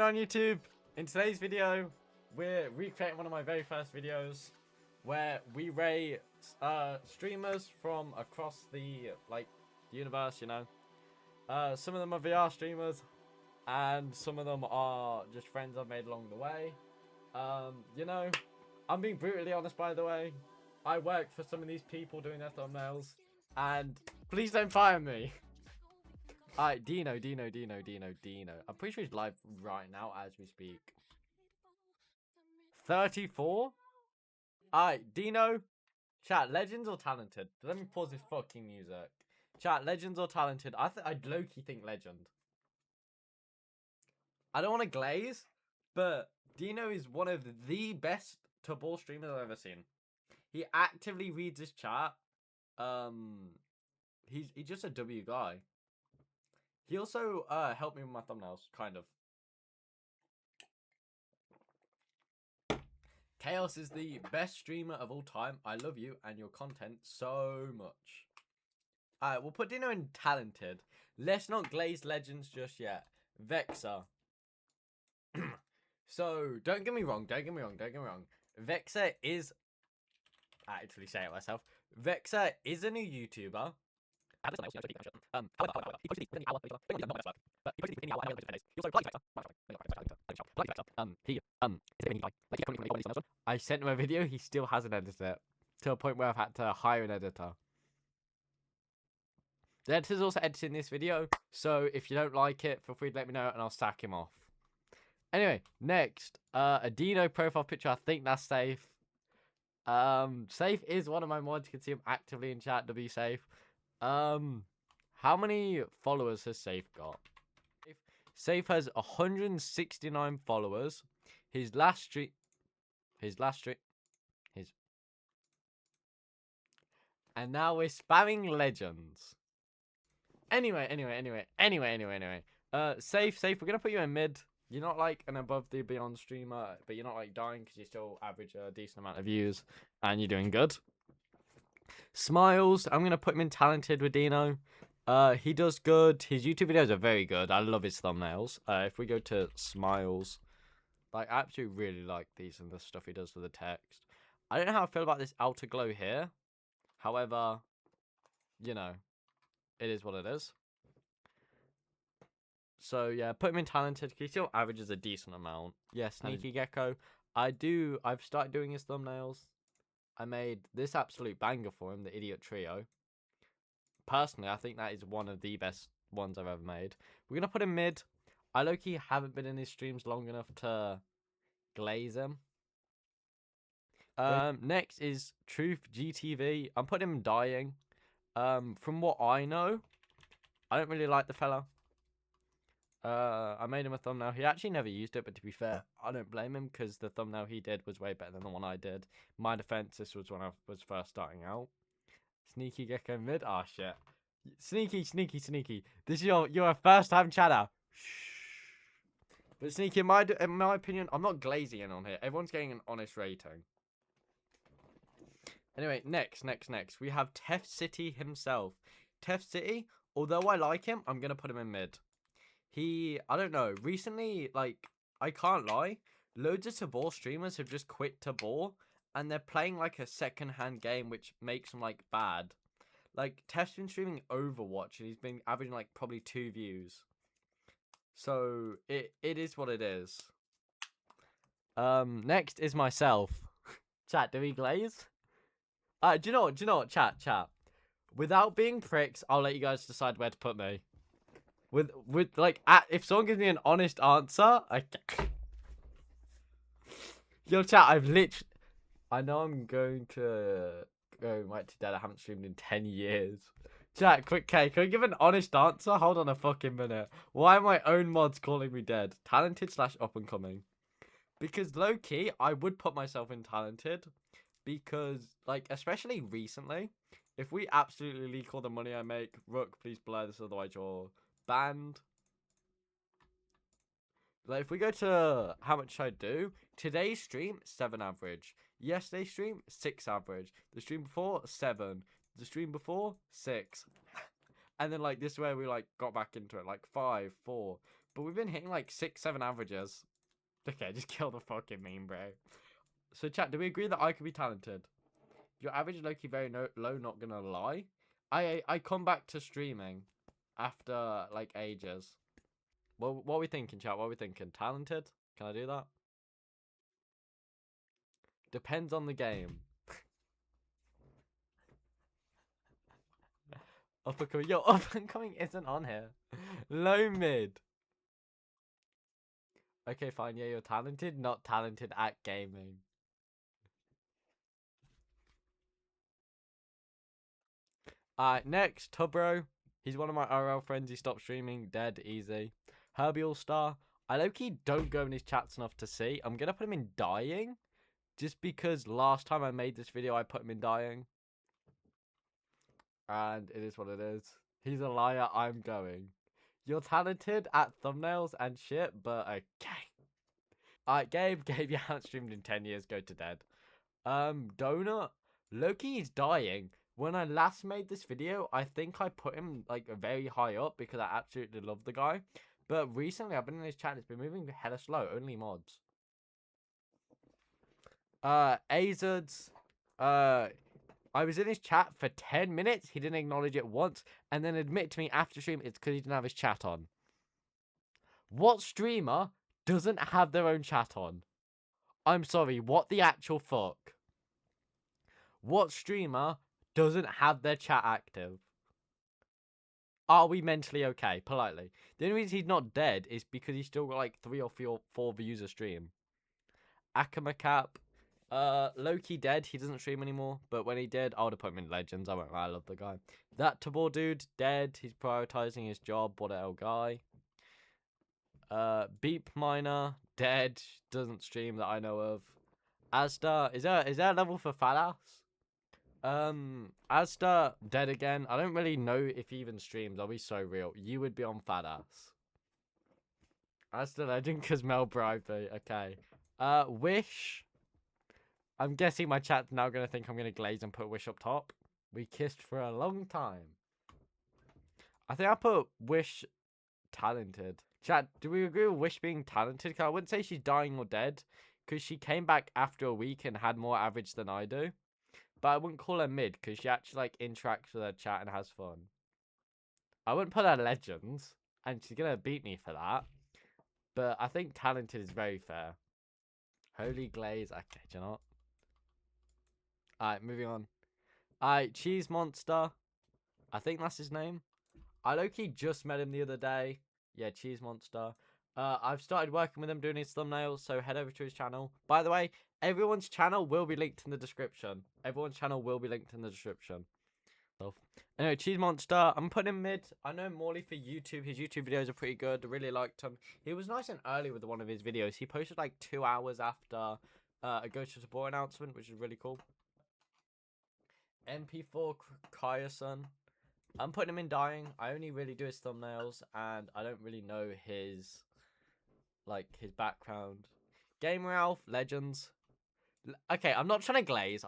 on YouTube? In today's video, we're recreating one of my very first videos where we rate streamers from across the universe, you know. Some of them are VR streamers and some of them are just friends I've made along the way. You know, I'm being brutally honest, by the way. I work for some of these people doing their thumbnails, and please don't fire me. Alright, Dino. I'm pretty sure he's live right now as we speak. 34? Alright, Dino. Chat, legends or talented? Let me pause this fucking music. Chat, legends or talented? I'd low-key think legend. I don't want to glaze, but Dino is one of the best to-ball streamers I've ever seen. He actively reads his chat. He's just a W guy. He also helped me with my thumbnails, kind of. Chaos is the best streamer of all time. I love you and your content so much. Alright, we'll put Dino in talented. Let's not glaze legends just yet. Vexer. So, don't get me wrong. Vexer is... I actually say it myself. Vexer is a new YouTuber. I sent him a video, he still hasn't edited it. To a point where I've had to hire an editor. The editor's also editing this video, so if you don't like it, feel free to let me know and I'll sack him off. Anyway, next, a Dino profile picture. I think that's safe. Safe is one of my mods. You can see him actively in chat. W Safe. How many followers has Safe got? Safe has 169 followers. And now we're spamming legends. Anyway. Safe, we're gonna put you in mid. You're not like an above the beyond streamer, but you're not like dying because you still average a decent amount of views and you're doing good. Smiles, I'm gonna put him in talented with Dino. He does good. His YouTube videos are very good. I love his thumbnails. If we go to Smiles, I absolutely really like these and the stuff he does for the text. I don't know how I feel about this outer glow here. However, you know, it is what it is. So yeah, put him in talented. He still averages a decent amount. Yeah, Sneaky Gecko. I've started doing his thumbnails. I made this absolute banger for him, the Idiot Trio. Personally, I think that is one of the best ones I've ever made. We're gonna put him mid. I low-key haven't been in his streams long enough to glaze him. Next is Truth GTV. I'm putting him dying. From what I know, I don't really like the fella. I made him a thumbnail. He actually never used it, but to be fair, I don't blame him because the thumbnail he did was way better than the one I did. My defense, this was when I was first starting out. Sneaky Gecko mid. Ah, shit. Sneaky. This is your first time chatter. Shh. But Sneaky, in my opinion, I'm not glazing in on here. Everyone's getting an honest rating. Anyway, next. We have Tef City himself. Tef City, although I like him, I'm gonna put him in mid. I don't know, recently, I can't lie, loads of to-ball streamers have just quit to-ball, and they're playing, a second-hand game, which makes them, bad. Tef's been streaming Overwatch, and he's been averaging, probably 2 views. So, it is what it is. Next is myself. Chat, do we glaze? Do you know what, chat? Without being pricks, I'll let you guys decide where to put me. If someone gives me an honest answer, Yo, chat, I know I'm going to go right to dead. I haven't streamed in 10 years. Chat, quick K, can I give an honest answer? Hold on a fucking minute. Why are my own mods calling me dead? Talented / up and coming. Because low-key, I would put myself in talented. Because, especially recently, if we absolutely leak all the money I make, Rook, please blur this, otherwise you're banned. If we go to how much I do, today's stream 7 average, yesterday's stream 6 average, the stream before 7, the stream before 6, and then this is where we got back into it 5, 4. but we've been hitting like 6, 7 averages. Okay, just kill the fucking meme, bro. So chat, do we agree that I could be talented? Your average low-key very low, not gonna lie. I come back to streaming after like ages. What are we thinking, chat? What are we thinking? Talented? Can I do that? Depends on the game. Up and coming. Yo, up and coming isn't on here. Low mid. Okay, fine. Yeah, you're talented, not talented at gaming. Next, Tubro. He's one of my RL friends. He stopped streaming. Dead. Easy. Herbie All-Star. I low-key don't go in his chats enough to see. I'm gonna put him in dying. Just because last time I made this video, I put him in dying. And it is what it is. He's a liar. I'm going. You're talented at thumbnails and shit, but okay. Gabe, you haven't streamed in 10 years. Go to dead. Donut. Loki is dying. When I last made this video, I think I put him like very high up because I absolutely love the guy. But recently, I've been in his chat. It's been moving hella slow. Only mods. Azuds. I was in his chat for 10 minutes. He didn't acknowledge it once, and then admit to me after stream it's because he didn't have his chat on. What streamer doesn't have their own chat on? I'm sorry. What the actual fuck? What streamer doesn't have their chat active? Are we mentally okay? Politely. The only reason he's not dead is because he's still got like 3 or 4 views a stream. Akamakap. Loki dead. He doesn't stream anymore. But when he did, I would have put him in Legends. I won't lie. I love the guy. That Tabor dude, dead. He's prioritizing his job. What a hell guy. Beep Miner, dead. Doesn't stream that I know of. Asda. Is there a level for Falas? Asda, dead again. I don't really know if he even streams. I'll be so real. You would be on Fadas. Asda legend because Mel bribed me. Okay. Wish. I'm guessing my chat's now going to think I'm going to glaze and put Wish up top. We kissed for a long time. I think I put Wish talented. Chat, do we agree with Wish being talented? Cause I wouldn't say she's dying or dead. Because she came back after a week and had more average than I do. But I wouldn't call her mid because she actually like interacts with her chat and has fun. I wouldn't put her legends. And she's going to beat me for that. But I think talented is very fair. Holy Glaze. Okay, do you know what? Alright, moving on. Alright, Cheese Monster. I think that's his name. I low-key just met him the other day. Yeah, Cheese Monster. I've started working with him doing his thumbnails, so head over to his channel. By the way, everyone's channel will be linked in the description. Everyone's channel will be linked in the description. So, anyway, Cheese Monster. I'm putting him mid. I know Morley for YouTube. His YouTube videos are pretty good. I really liked him. He was nice and early with one of his videos. He posted like 2 hours after a Ghost of Support announcement, which is really cool. MP4 Kyasun. I'm putting him in dying. I only really do his thumbnails, and I don't really know his background. Game Ralph, Legends. Okay, I'm not trying to glaze.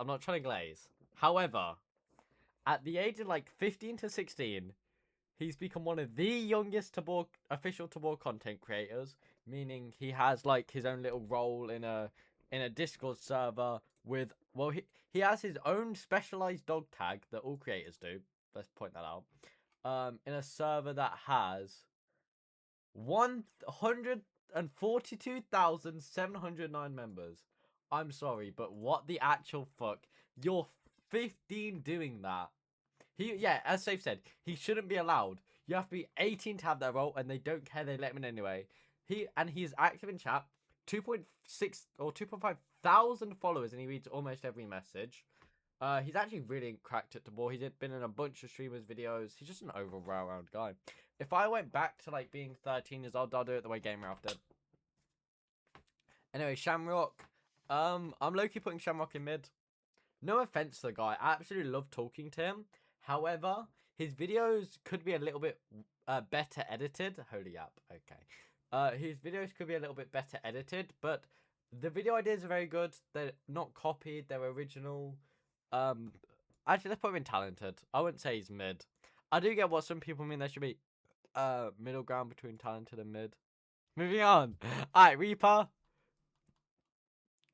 However, at the age of like 15 to 16, he's become one of the youngest official Tabor content creators, meaning he has like his own little role in a Discord server with, well, he has his own specialized dog tag that all creators do. Let's point that out. In a server that has 142,709 members. I'm sorry, but what the actual fuck? You're 15 doing that. Yeah, as Safe said, he shouldn't be allowed. You have to be 18 to have that role, and they don't care. They let him in anyway. He's active in chat. 2.6 or 2.5 thousand followers, and he reads almost every message. He's actually really cracked at Tabor. He's been in a bunch of streamers' videos. He's just an overall well-rounded guy. If I went back to like being 13 years old, I'll do it the way Game Ralph did. Anyway, Shamrock. I'm low-key putting Shamrock in mid. No offense to the guy. I absolutely love talking to him. However, his videos could be a little bit better edited. Holy app. Okay. His videos could be a little bit better edited, but the video ideas are very good. They're not copied. They're original. Actually, let's put him in talented. I wouldn't say he's mid. I do get what some people mean there should be middle ground between talented and mid. Moving on. Alright, Reaper.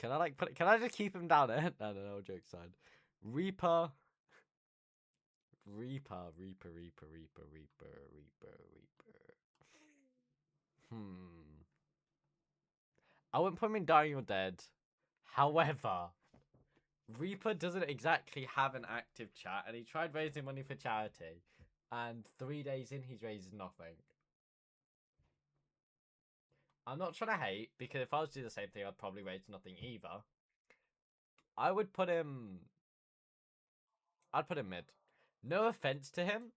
Can I like can I just keep him down there? No, joke aside. Reaper. Reaper. I wouldn't put him in Dying or Dead. However, Reaper doesn't exactly have an active chat, and he tried raising money for charity, and 3 days in, he's raised nothing. I'm not trying to hate, because if I was to do the same thing, I'd probably raise nothing either. I would put him... I'd put him mid. No offense to him.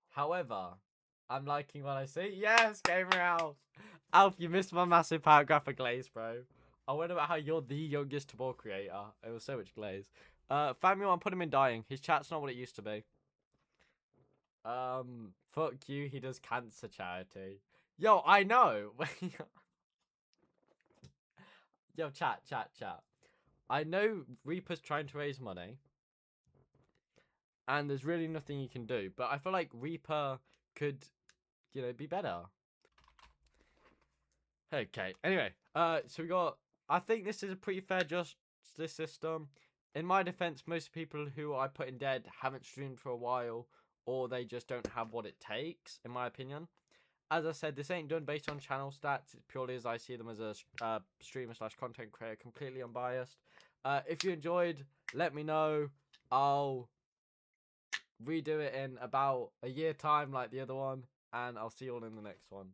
However, I'm liking what I see. Yes, Gamer Alf. Alf, you missed my massive paragraph of glaze, bro. I went about how you're the youngest ball creator. It was so much glaze. Famuel, I'm putting him in dying. His chat's not what it used to be. Fuck you, he does cancer charity. Yo, I know. Yo, chat. I know Reaper's trying to raise money. And there's really nothing you can do. But I feel like Reaper could, you know, be better. Okay, anyway. So we got... I think this is a pretty fair justice system. In my defense, most people who I put in dead haven't streamed for a while. Or they just don't have what it takes, in my opinion. As I said, this ain't done based on channel stats. It's purely as I see them as a streamer / content creator, completely unbiased. If you enjoyed, let me know. I'll redo it in about a year time like the other one. And I'll see you all in the next one.